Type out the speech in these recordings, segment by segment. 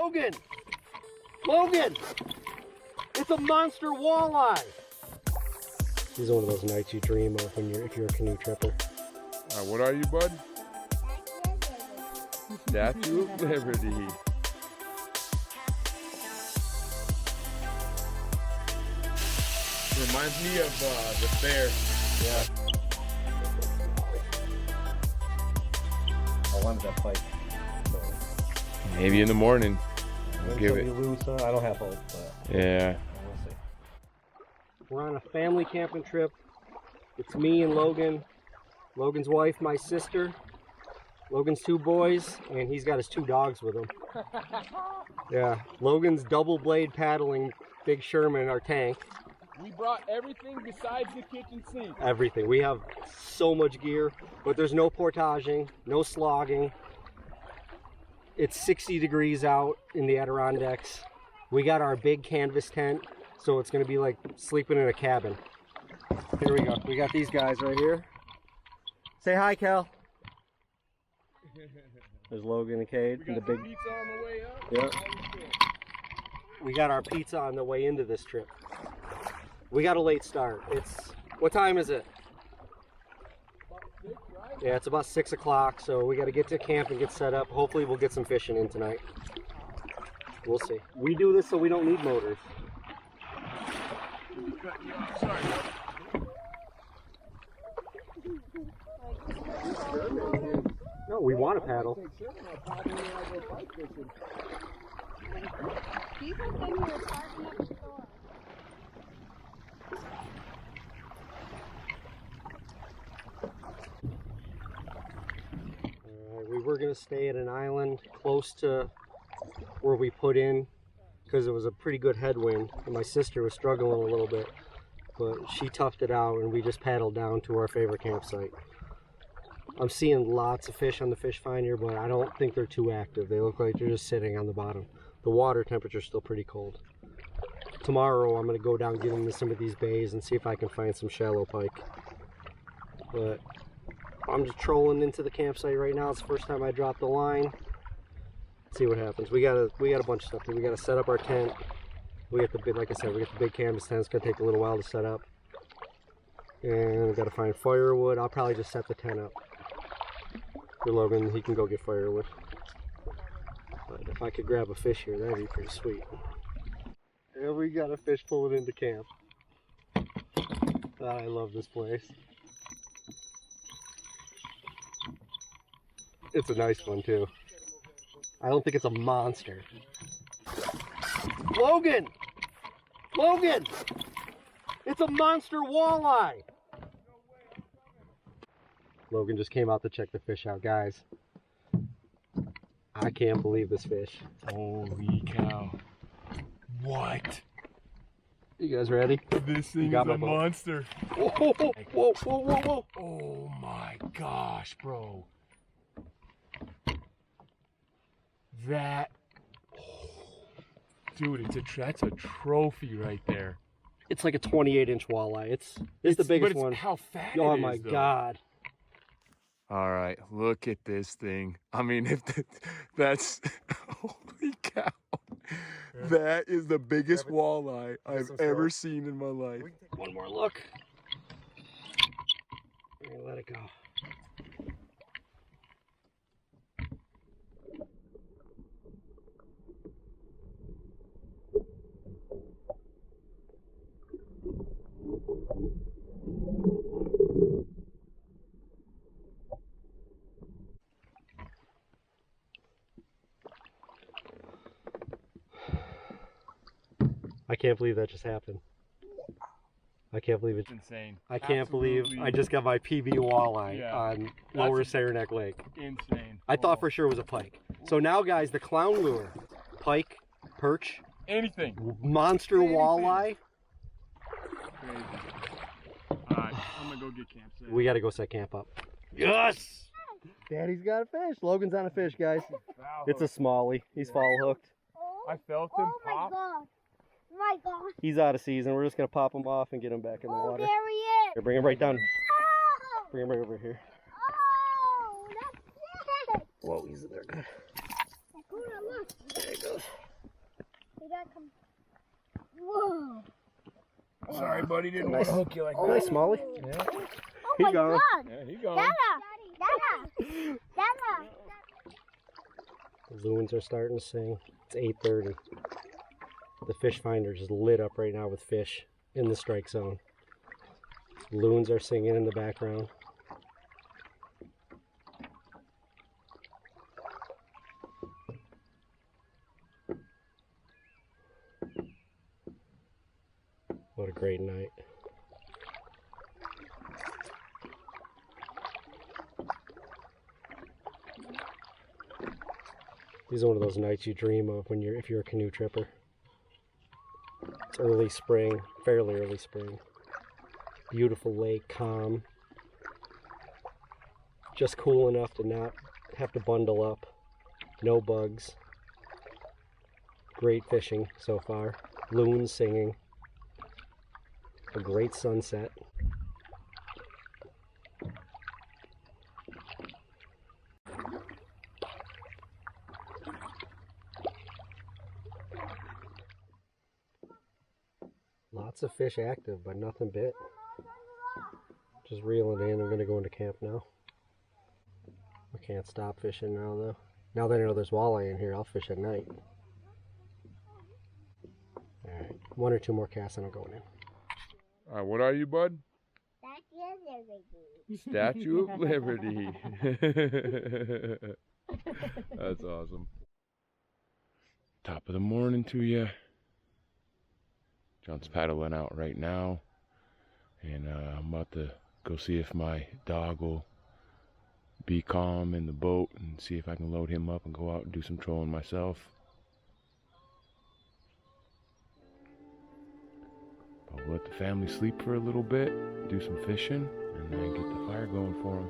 Logan! Logan! It's a monster walleye! These are one of those nights you dream of when if you're a canoe tripper. What are you, bud? Statue of Liberty. Reminds me of the fair. Yeah. I wanted that Pike. Maybe in the morning. We'll give it. Loose, I don't have hope, but Yeah. we'll see. We're on a family camping trip. It's me and Logan. Logan's wife, my sister. Logan's 2 boys, and he's got his 2 dogs with him. Yeah, Logan's double blade paddling Big Sherman, our tank. We brought everything besides the kitchen sink. Everything. We have so much gear, but there's no portaging, no slogging. It's 60 degrees out in the Adirondacks. We got our big canvas tent, so it's gonna be like sleeping in a cabin. Here we go. We got these guys right here. Say hi, Cal. There's Logan and Cade. We got the big pizza on the way up. Yeah. We got our pizza on the way into this trip. We got a late start. What time is it? About 6, right? Yeah, it's about 6 o'clock, so we got to get to camp and get set up. Hopefully we'll get some fishing in tonight. We'll see. We do this so we don't need motors. Sorry. No, we want to paddle. People think we were parking at the store. We were going to stay at an island close to where we put in because it was a pretty good headwind, and my sister was struggling a little bit, but she toughed it out and we just paddled down to our favorite campsite. I'm seeing lots of fish on the fish finder, but I don't think they're too active. They look like they're just sitting on the bottom. The water temperature is still pretty cold. Tomorrow I'm going to go down, get into some of these bays and see if I can find some shallow pike. But I'm just trolling into the campsite right now. It's the first time I dropped the line. Let's see what happens. We got a bunch of stuff. We got to set up our tent. We got the big, like I said, we got the big canvas tent. It's gonna take a little while to set up. And we got to find firewood. I'll probably just set the tent up for Logan. He can go get firewood. But if I could grab a fish here, that'd be pretty sweet. And we got a fish pulling into camp. I love this place. It's a nice one too. I don't think it's a monster. Logan! Logan! It's a monster walleye! Logan just came out to check the fish out, guys. I can't believe this fish. Holy cow. What? You guys ready? This thing is a monster. Whoa, whoa, whoa, whoa, whoa, whoa. Oh my gosh, bro. That, dude, that's a trophy right there. It's like a 28-inch walleye. It's the biggest one. How fat Oh it is, my though. God. All right, look at this thing. I mean, that's, holy cow. Yeah. That is the biggest walleye I've ever seen in my life. One more look. Let it go. I can't believe that just happened. I can't believe it's insane. I can't believe I just got my PB walleye on Lower Saranac Lake. Insane. I thought for sure it was a pike. So now, guys, the clown lure, pike, perch, anything, monster walleye. Crazy. All right, I'm gonna go get camp set. We got to go set camp up. Yes. Daddy's got a fish. Logan's on a fish, guys. It's a smallie. He's foul hooked. I felt him pop. God. My God. He's out of season. We're just gonna pop him off and get him back in the water. There he is. Here, bring him right down. Oh, Bring him right over here. oh, that's it. Whoa, he's in there. Good. Look. There he goes. Sorry, buddy, didn't want to hook you like that. Nice, Molly. Yeah. Oh He my gone. God. Yeah, he gone. Dada. Dada. The loons are starting to sing. It's 8:30. The fish finder is lit up right now with fish in the strike zone. Loons are singing in the background. What a great night. These are one of those nights you dream of when if you're a canoe tripper. It's early spring, fairly early spring. Beautiful lake, calm. Just cool enough to not have to bundle up. No bugs. Great fishing so far. Loons singing. A great sunset. Lots of fish active, but nothing bit. Just reeling in. I'm gonna go into camp now. I can't stop fishing now though. Now that I know there's walleye in here, I'll fish at night. Alright, 1 or 2 more casts and I'm going in. What are you, bud? Statue of Liberty. Statue of Liberty. That's awesome. Top of the morning to you. John's paddling out right now. And I'm about to go see if my dog will be calm in the boat and see if I can load him up and go out and do some trolling myself. I'll let the family sleep for a little bit, do some fishing, and then get the fire going for them.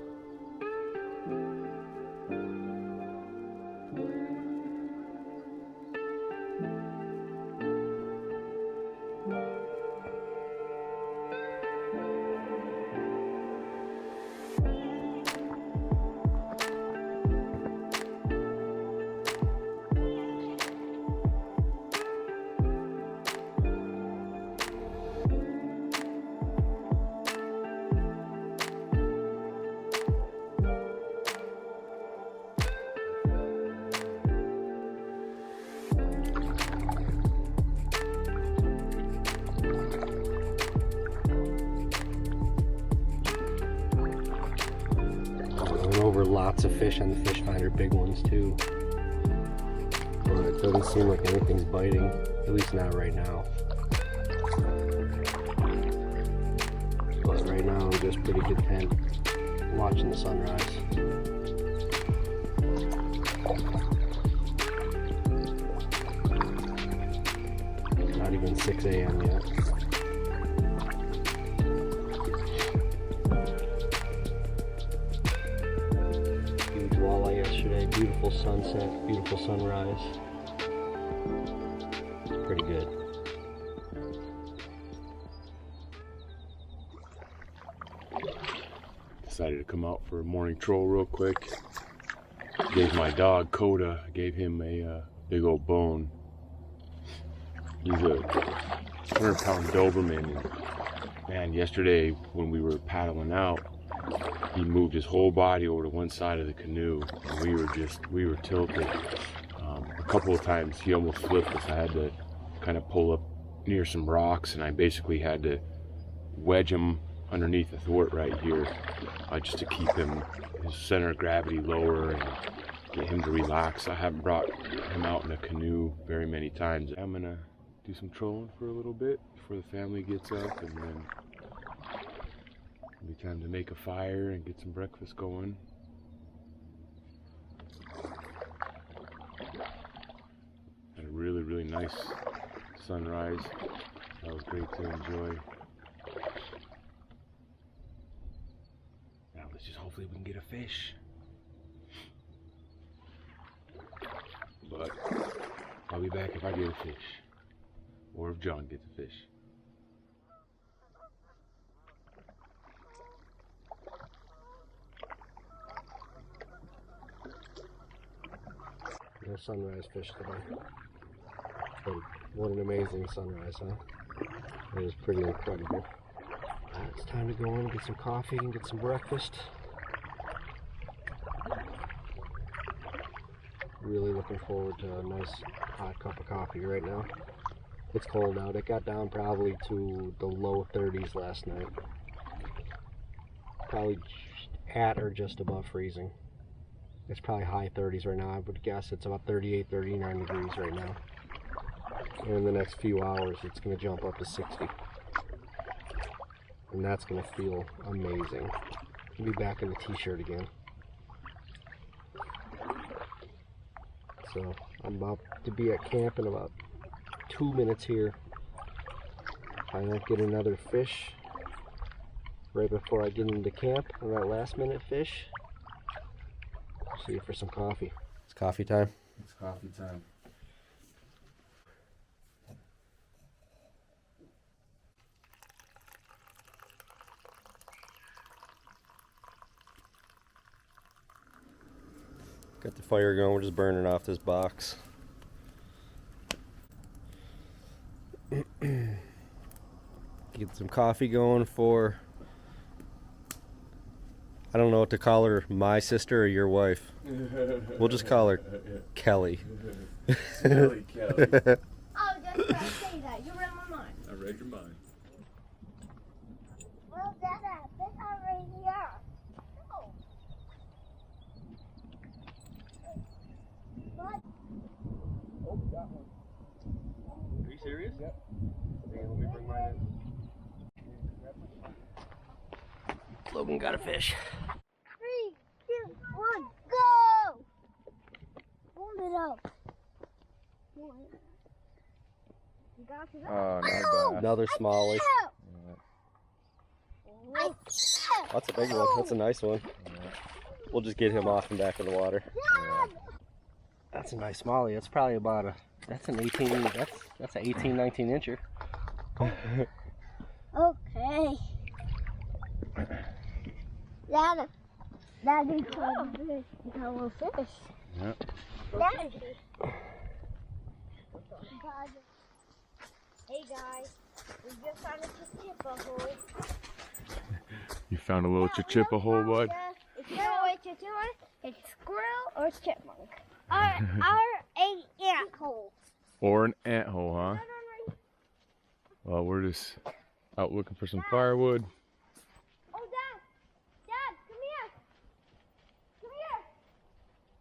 Over lots of fish on the fish finder, big ones too. But it doesn't seem like anything's biting, at least not right now. But right now I'm just pretty content watching the sunrise. Not even 6 a.m. yet. Walleye yesterday, beautiful sunset, beautiful sunrise. It's pretty good. Decided to come out for a morning troll real quick. Gave my dog Coda, gave him a big old bone. He's a 100-pound Doberman. And man, yesterday when we were paddling out, he moved his whole body over to one side of the canoe, and we were tilted. A couple of times he almost flipped us. I had to kind of pull up near some rocks, and I basically had to wedge him underneath the thwart right here, just to keep his center of gravity lower and get him to relax. I haven't brought him out in a canoe very many times. I'm gonna do some trolling for a little bit before the family gets up, and then it'll be time to make a fire and get some breakfast going. Had a really, really nice sunrise. That was great to enjoy. Now let's just hopefully we can get a fish. But I'll be back if I get a fish. Or if John gets a fish. No sunrise fish today. But what an amazing sunrise, huh? It was pretty incredible. It's time to go in, get some coffee, and get some breakfast. Really looking forward to a nice hot cup of coffee right now. It's cold out. It got down probably to the low 30s last night. Probably at or just above freezing. It's probably high 30s right now. I would guess it's about 38, 39 degrees right now. And in the next few hours, it's going to jump up to 60. And that's going to feel amazing. I'll be back in the t-shirt again. So I'm about to be at camp in about 2 minutes here. If I don't get another fish right before I get into camp on that last minute fish, I'll see you for some coffee. It's coffee time. It's coffee time. Got the fire going, we're just burning off this box. Get some coffee going for, I don't know what to call her, my sister or your wife. We'll just call her Kelly. Silly Kelly. Oh, just say that. You read my mind. I read your mind. Well, Dada, fish are right here. Oh. What? Oh, got one. Are you serious? Yep. Okay, let me bring mine in. Logan got a fish. 3, 2, 1, go! Warm it up. You got it up. Oh, not bad. Another smallie. Yeah. That's a big one. That's a nice one. We'll just get him off and back in the water. That's a nice smallie. That's probably about a, that's an 18, that's an 18, 19 incher. Okay. Daddy caught a fish. He caught a little fish. Yep. Daddy. Hey guys, we just found a chippa hole. You found a little chichippa hole, bud? If you know what it's doing, it's squirrel or chipmunk. Or a ant hole. Or an ant hole, huh? Well, we're just out looking for some firewood. Oh, Dad! Dad, come here! Come here!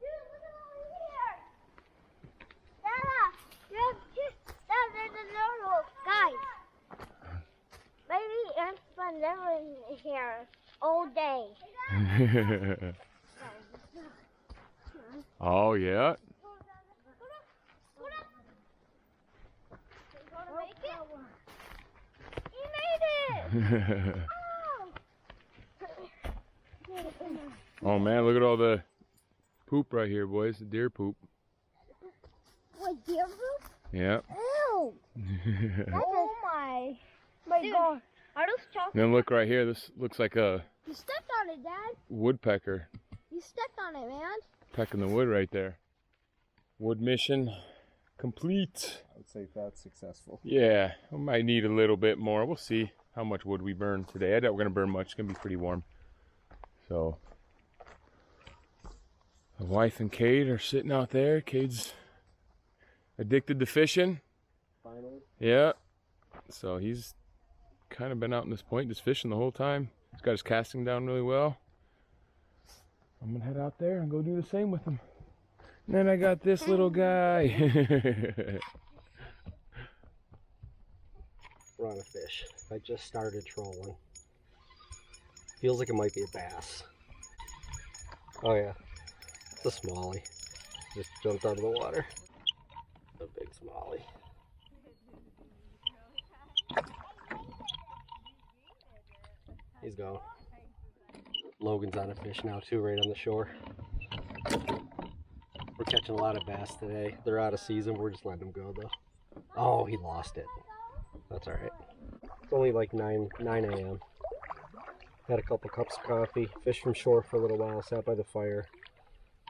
Dude, look at over here! Dad, there's another hole. Guys, maybe ants been living here all day. Oh, yeah. He made it! Oh, man, look at all the poop right here, boys. The deer poop. What, deer poop? Yeah. Ew! Oh my God. Are those chocolate? Then look right here. This looks like a You stepped on it, Dad. woodpecker You stepped on it, man. pecking the wood right there. Wood mission complete. I would say that's successful. Yeah, we might need a little bit more. We'll see how much wood we burn today. I doubt we're going to burn much. It's going to be pretty warm. So, the wife and Cade are sitting out there. Cade's addicted to fishing. Finally. Yeah. So, he's kind of been out in this point just fishing the whole time. He's got his casting down really well. I'm going to head out there and go do the same with him. And then I got this little guy. We're on a fish. I just started trolling. Feels like it might be a bass. Oh yeah, it's a smallie. Just jumped out of the water. A big smallie. He's gone. Logan's on a fish now too, right on the shore. We're catching a lot of bass today. They're out of season. We're just letting them go though. Oh, he lost it. That's all right. It's only like 9 a.m. Had a couple cups of coffee, fished from shore for a little while, sat by the fire.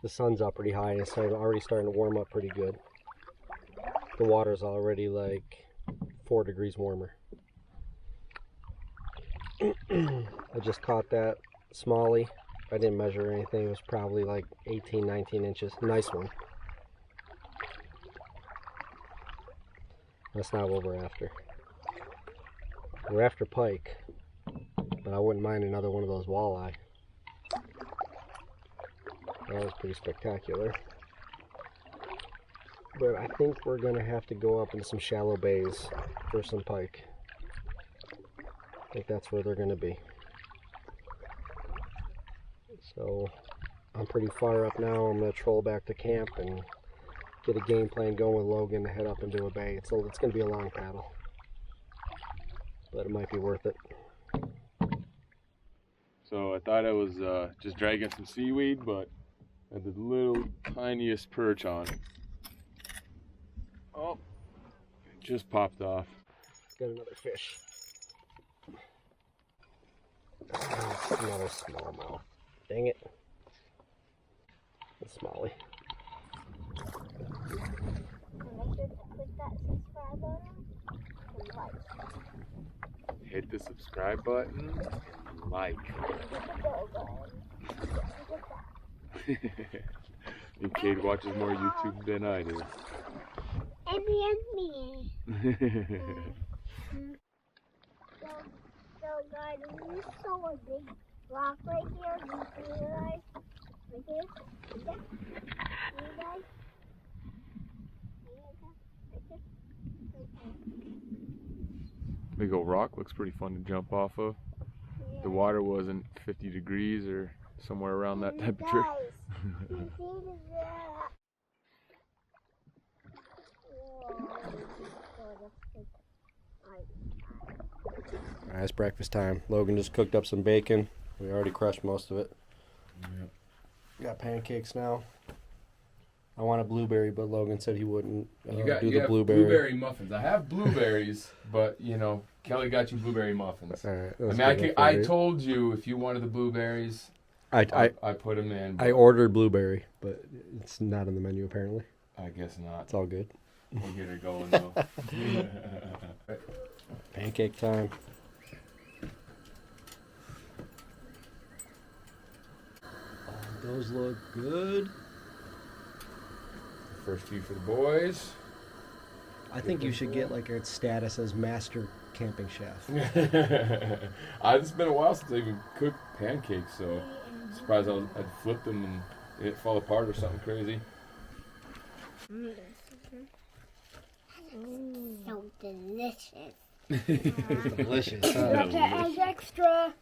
The sun's up pretty high and it's already starting to warm up pretty good. The water's already like 4 degrees warmer. I just caught that smallie. I didn't measure anything. It was probably like 18, 19 inches. Nice one. That's not what we're after. We're after pike, but I wouldn't mind another one of those walleye. That was pretty spectacular. But I think we're going to have to go up into some shallow bays for some pike. I think that's where they're going to be. So I'm pretty far up now. I'm going to troll back to camp and get a game plan going with Logan to head up into a bay. It's going to be a long paddle, but it might be worth it. So I thought I was just dragging some seaweed, but I had the little tiniest perch on. Oh, it just popped off. Got another fish. Another smallmouth. Dang it. A smallie. Make sure to click that subscribe button and like. Hit the subscribe button and like. Hit the bell button. Hit that. Your kid watches more YouTube than I do. And me. So guys, when you saw a big rock right here, you see it, guys? Right here? Right there? See it, guys? Big old rock looks pretty fun to jump off of. The water wasn't 50 degrees or somewhere around that temperature. Guys, you see that? Alright, it's breakfast time. Logan just cooked up some bacon. We already crushed most of it. Yep. Got pancakes now. I want a blueberry, but Logan said he wouldn't do the have blueberry. muffins. I have blueberries, but you know, Kelly got you blueberry muffins. Alright, I told you if you wanted the blueberries, I put them in. I ordered blueberry, but it's not on the menu apparently. I guess not. It's all good. We'll get her going though. Pancake time. Those look good. First few for the boys. I think you should get like a status as master camping chef. It's been a while since I even cooked pancakes, so I'm surprised I'd flipped them and it didn't fall apart or something crazy. So delicious. Delicious. Egg extra.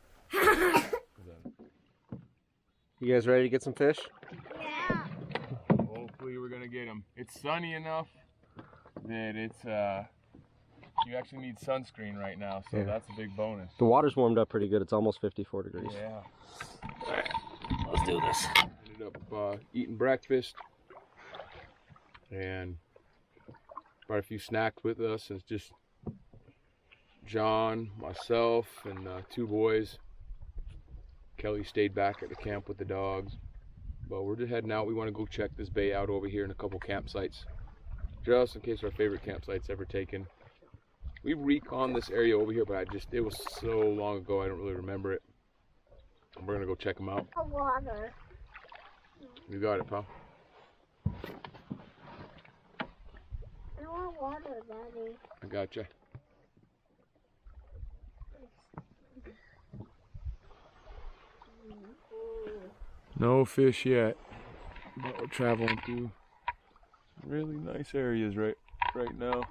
You guys ready to get some fish? Yeah. Hopefully we're gonna get them. It's sunny enough that it's you actually need sunscreen right now, so that's a big bonus. The water's warmed up pretty good. It's almost 54 degrees. Yeah. Alright, let's do this. Ended up eating breakfast and brought a few snacks with us. It's just John, myself, and 2 boys. Kelly stayed back at the camp with the dogs. But we're just heading out. We want to go check this bay out over here in a couple campsites, just in case our favorite campsite's ever taken. We reconned this area over here, but it was so long ago I don't really remember it. And we're gonna go check them out. Water. You got it, pal. I want water, Daddy. I gotcha. No fish yet, but we're traveling through really nice areas right now.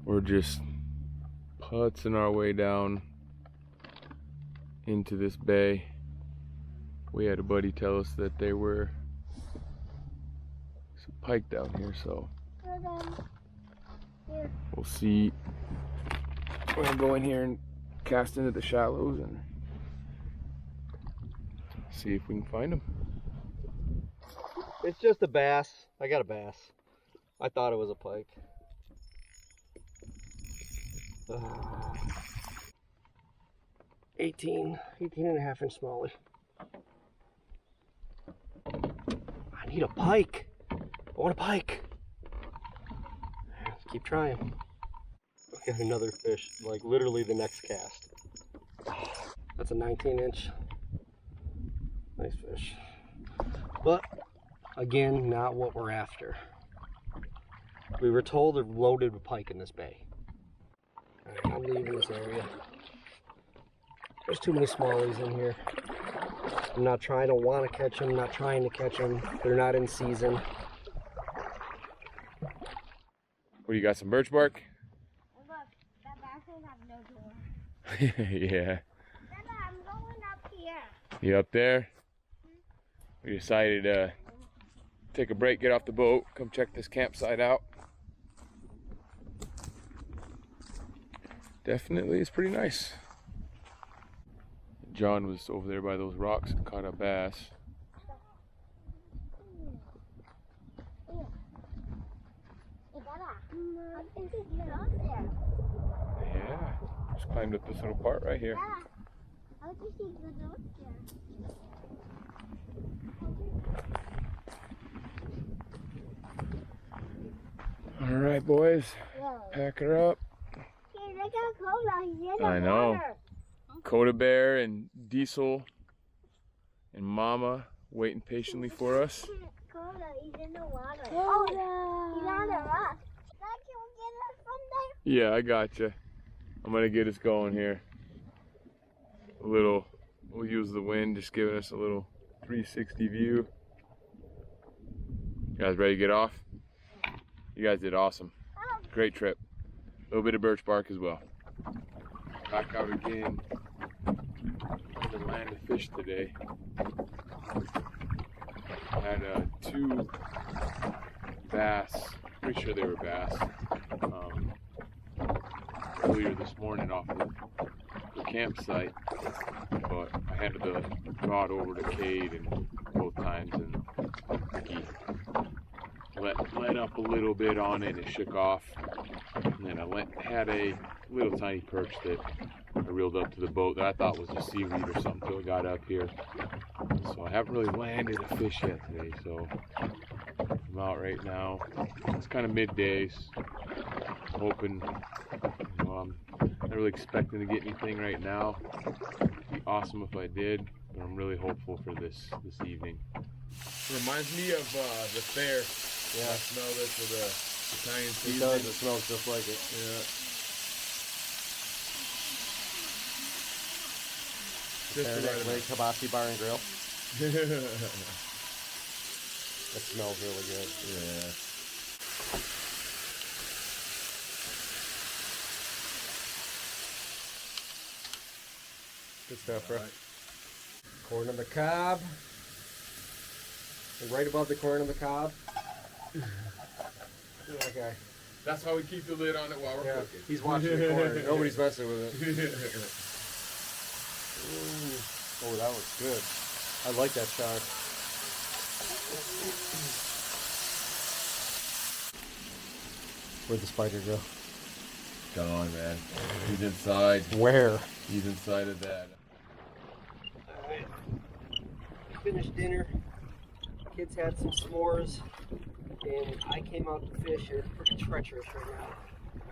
We're just putzing our way down into this bay. We had a buddy tell us that there were some pike down here, so we'll see. We're gonna go in here and cast into the shallows and see if we can find them. It's just a bass. I got a bass. I thought it was a pike. 18 and a half inch smallie. need a pike. I want a pike. Keep trying. I got another fish, like literally the next cast. That's a 19-inch. Nice fish. But again, not what we're after. We were told they're loaded with pike in this bay. Alright, I'm leaving this area. There's too many smallies in here. I'm not trying to want to catch them, not trying to catch them. They're not in season. What, you got some birch bark? Look, that bathroom has no door. Yeah. Dada, I'm going up here. You up there? We decided to take a break, get off the boat, come check this campsite out. Definitely, it's pretty nice. John was over there by those rocks and caught a bass. I think it's up there. Yeah, just climbed up this little part right here. How did he get up there? All right, boys, pack her up. Hey, look how cold he's in the I know. water. Coda Bear and Diesel and Mama waiting patiently for us. Coda, he's in the water. Oh, he's on the rock. Dad, can we get us from there? Yeah, I gotcha. I'm gonna get us going here. We'll use the wind, just giving us a little 360 view. You guys ready to get off? You guys did awesome. Great trip. A little bit of birch bark as well. Back out again to the land of fish today. Had 2 bass, pretty sure they were bass, earlier this morning off of the campsite, but I handed the rod over to Cade and both times, and he let up a little bit on it and it shook off, and then I had a little tiny perch that I reeled up to the boat that I thought was a seaweed or something until it got up here. So I haven't really landed a fish yet today, so I'm out right now. It's kind of middays. I'm hoping, I'm not really expecting to get anything right now. It'd be awesome if I did, but I'm really hopeful for this evening. Reminds me of the fair. Yeah, I smell this with the Italian seasoning. It does, it smells just like it. Yeah. Adirondacks Lake Hibachi Bar and Grill. It smells really good. Yeah. Good stuff, bro. Corn on the cob. And right above the corn on the cob. Okay. That's how we keep the lid on it while we're cooking. He's watching the corner. Nobody's messing with it. Ooh. Oh, that looks good. I like that shot. Where'd the spider go? Gone, man. He's inside. Where? He's inside of that. Alright. Finished dinner. Kids had some s'mores. And I came out to fish, and it's pretty treacherous right now.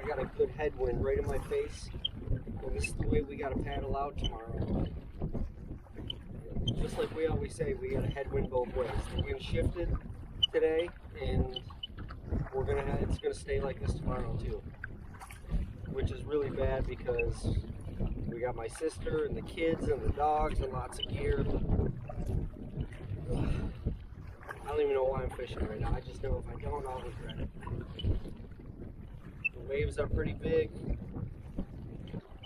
I got a good headwind right in my face. And this is the way we gotta paddle out tomorrow. Just like we always say, we got a headwind both ways. The wind shifted today, and it's gonna stay like this tomorrow too. Which is really bad because we got my sister and the kids and the dogs and lots of gear. I don't even know why I'm fishing right now. I just know if I don't, I'll regret it. The waves are pretty big.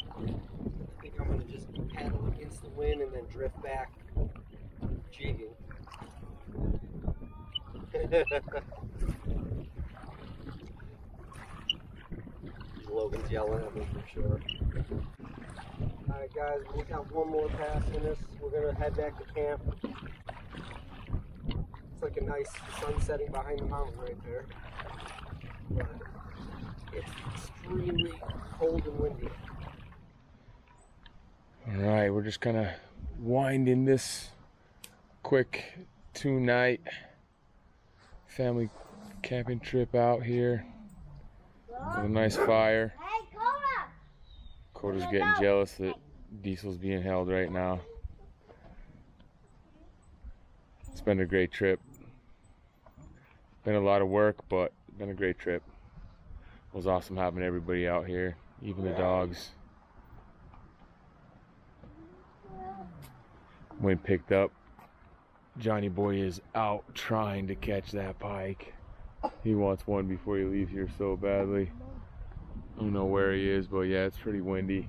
I think I'm going to just paddle against the wind and then drift back, jigging. Logan's yelling at me for sure. Alright guys, we got one more pass in this. We're going to head back to camp. It's like a nice sun setting behind the mountain right there. But it's extremely cold and windy. Alright, we're just gonna wind in this quick 2-night family camping trip out here with a nice fire. Hey, Coda! Coda's getting jealous that Diesel's being held right now. It's been a great trip. Been a lot of work, but been a great trip. It was awesome having everybody out here, even the dogs. When picked up, Johnny Boy is out trying to catch that pike. He wants one before he leaves here so badly. I don't know where he is, but yeah, it's pretty windy.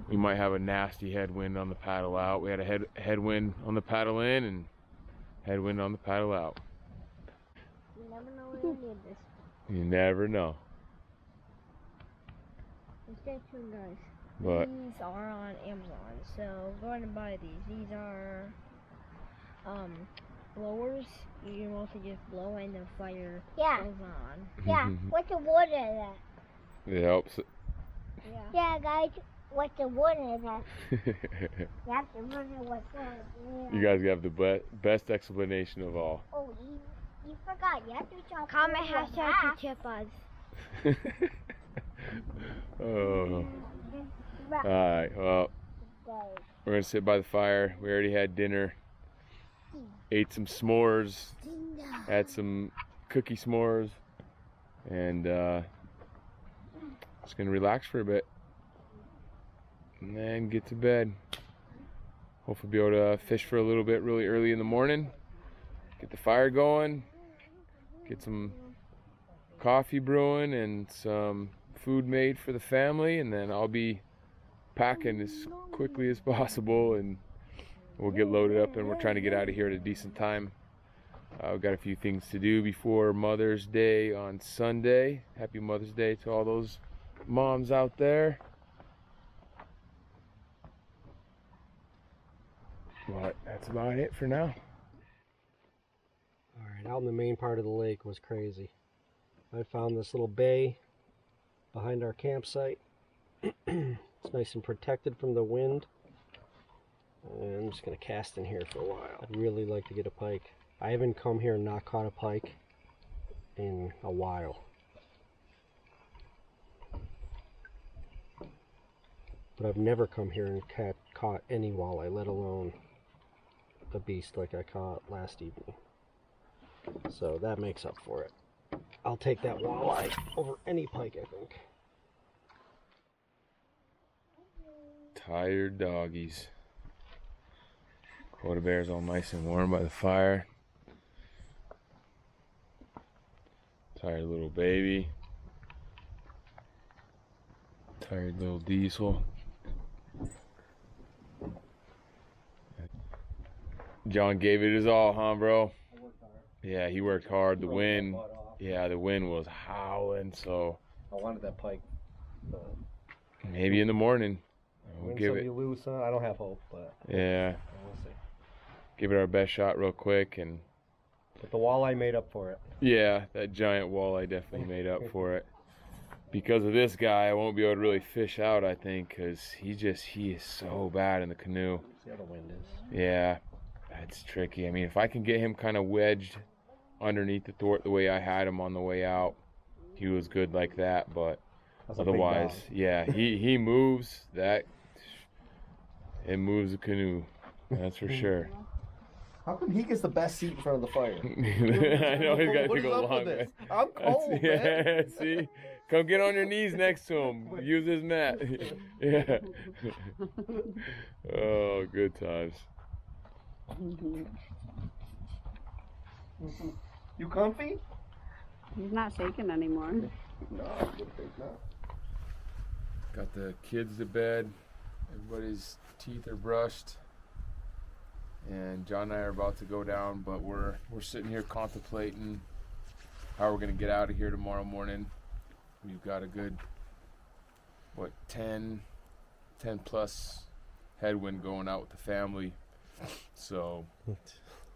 We might have a nasty headwind on the paddle out. We had a headwind on the paddle in and headwind on the paddle out. You never know when you need this. You never know. Stay tuned, guys. But These are on Amazon, so go ahead and buy these. These are blowers. You can mostly just blow and the fire goes on. Yeah, what's the wood in that? it helps. Yeah, guys, what's the wood in that? You have to wonder what's on. You guys have the best explanation of all. Oh, you forgot. You have to chop. Comment hashtag to tip us. Oh. Alright, well, we're gonna sit by the fire. We already had dinner. Ate some s'mores. Had some cookie s'mores. And just gonna relax for a bit. And then get to bed. Hopefully be able to fish for a little bit really early in the morning. Get the fire going. Get some coffee brewing and some food made for the family, and then I'll be packing as quickly as possible and we'll get loaded up, and we're trying to get out of here at a decent time. We've got a few things to do before Mother's Day on Sunday. Happy Mother's Day to all those moms out there. But that's about it for now. Alright, out in the main part of the lake was crazy. I found this little bay behind our campsite. It's nice and protected from the wind. And I'm just going to cast in here for a while. I'd really like to get a pike. I haven't come here and not caught a pike in a while. But I've never come here and caught any walleye, let alone the beast like I caught last evening. So that makes up for it. I'll take that walleye over any pike, I think. Tired doggies. Quota bear's all nice and warm by the fire. Tired little baby. Tired little Diesel. John gave it his all, huh, bro? Yeah, he worked hard. The wind, the wind was howling, so I wanted that pike. Maybe in the morning. We'll give it. Loose, I don't have hope, but yeah, we'll see. Give it our best shot real quick, and but the walleye made up for it. Yeah, that giant walleye definitely made up for it. Because of this guy, I won't be able to really fish out, I think, because he is so bad in the canoe. See how the wind is. Yeah, that's tricky. I mean, if I can get him kind of wedged underneath the thwart the way I had him on the way out, he was good like that. But otherwise, yeah, he moves that. It moves the canoe, that's for sure. How come he gets the best seat in front of the fire? I know he's got to go long. I'm cold, man. See, come get on your knees next to him. Use his mat. Yeah. Oh, good times. You comfy? He's not shaking anymore. No, I wouldn't think not. Got the kids to bed. Everybody's teeth are brushed. And John and I are about to go down, but we're sitting here contemplating how we're gonna get out of here tomorrow morning. We've got a good 10 plus headwind going out with the family. So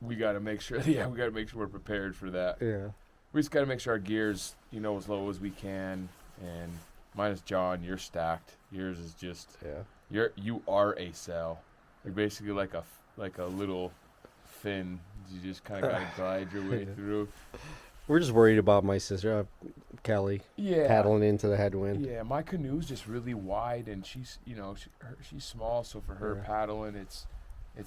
we gotta make sure we're prepared for that. Yeah. We just gotta make sure our gear's, as low as we can. And minus John, you're stacked. Yours is just you are a cell. You're basically like a little fin. You just kind of got to glide your way through. We're just worried about my sister, Kelly, paddling into the headwind. Yeah, my canoe's just really wide, and she's, she's small, so for her paddling, it's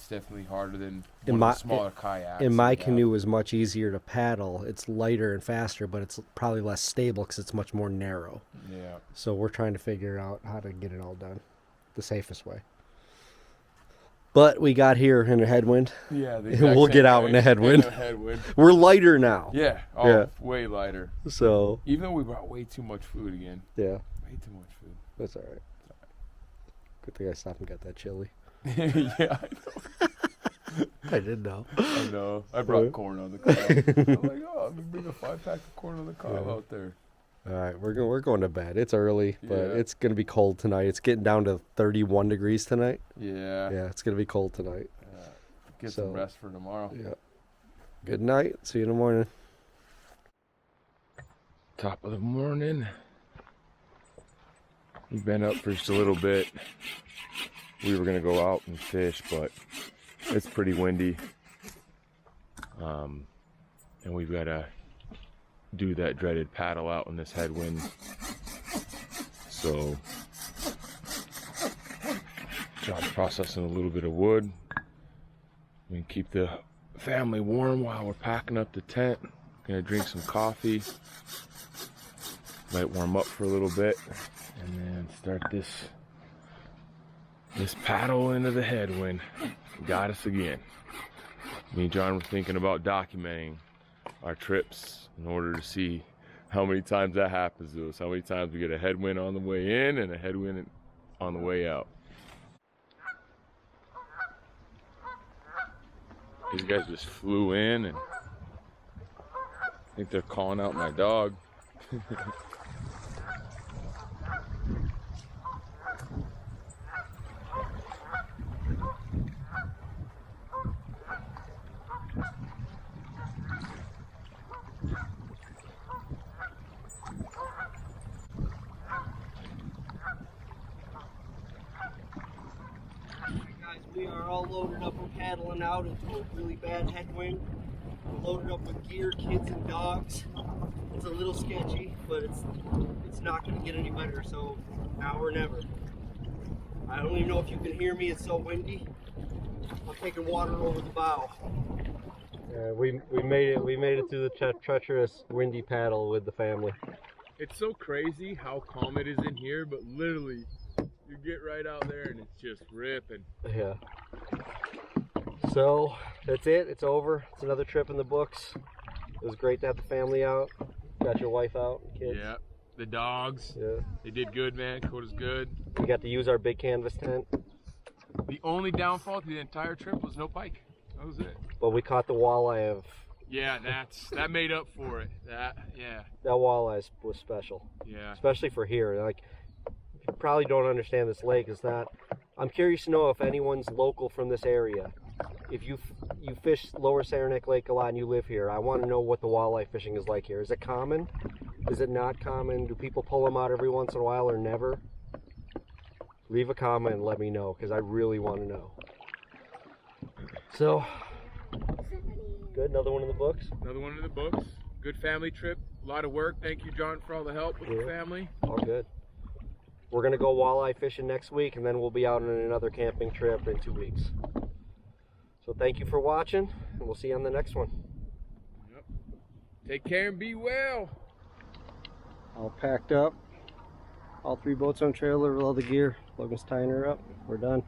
definitely harder than one of the smaller kayaks. And my canoe is much easier to paddle. It's lighter and faster, but it's probably less stable because it's much more narrow. Yeah. So we're trying to figure out how to get it all done the safest way. But we got here in a headwind. Yeah, and we'll get out in a headwind. We're lighter now. Yeah. Oh, yeah. Way lighter. So even though we brought way too much food again. Yeah. Way too much food. That's all right. Good thing I stopped and got that chili. Yeah, I know. I did know. I know. I brought corn on the cob. I'm like, oh, I'm gonna bring a 5-pack of corn on the cob out there. All right, we're going to bed. It's early, but it's going to be cold tonight. It's getting down to 31 degrees tonight. Yeah. Yeah, it's going to be cold tonight. Get some rest for tomorrow. Yeah. Good night. See you in the morning. Top of the morning. We've been up for just a little bit. We were going to go out and fish, but it's pretty windy. And we've got to do that dreaded paddle out in this headwind. So John's processing a little bit of wood. We can keep the family warm while we're packing up the tent. Gonna drink some coffee. Might warm up for a little bit and then start this paddle into the headwind. Got us again. Me and John were thinking about documenting our trips in order to see how many times that happens to us, how many times we get a headwind on the way in and a headwind on the way out. These guys just flew in, and I think they're calling out my dog. We are all loaded up and paddling out into a really bad headwind. We're loaded up with gear, kids and dogs. It's a little sketchy, but it's not going to get any better, so now or never. I don't even know if you can hear me, it's so windy. I'm taking water over the bow. We made it through the treacherous windy paddle with the family. It's so crazy how calm it is in here, but literally you get right out there and it's just ripping. Yeah. So that's it. It's over. It's another trip in the books. It was great to have the family out. Got your wife out and kids. Yeah. The dogs. Yeah. They did good, man. Coda's good. We got to use our big canvas tent. The only downfall to the entire trip was no pike. That was it. But we caught the walleye of. Yeah, that made up for it. That walleye was special. Yeah. Especially for here. Like, you probably don't understand this lake. It's not. I'm curious to know if anyone's local from this area. If you fish Lower Saranac Lake a lot and you live here, I want to know what the walleye fishing is like here. Is it common? Is it not common? Do people pull them out every once in a while or never? Leave a comment and let me know, because I really want to know. So, good. Another one in the books? Another one in the books. Good family trip. A lot of work. Thank you, John, for all the help with the family. All good. We're going to go walleye fishing next week, and then we'll be out on another camping trip in 2 weeks. So thank you for watching, and we'll see you on the next one. Yep. Take care and be well. All packed up. All 3 boats on trailer with all the gear. Logan's tying her up. We're done.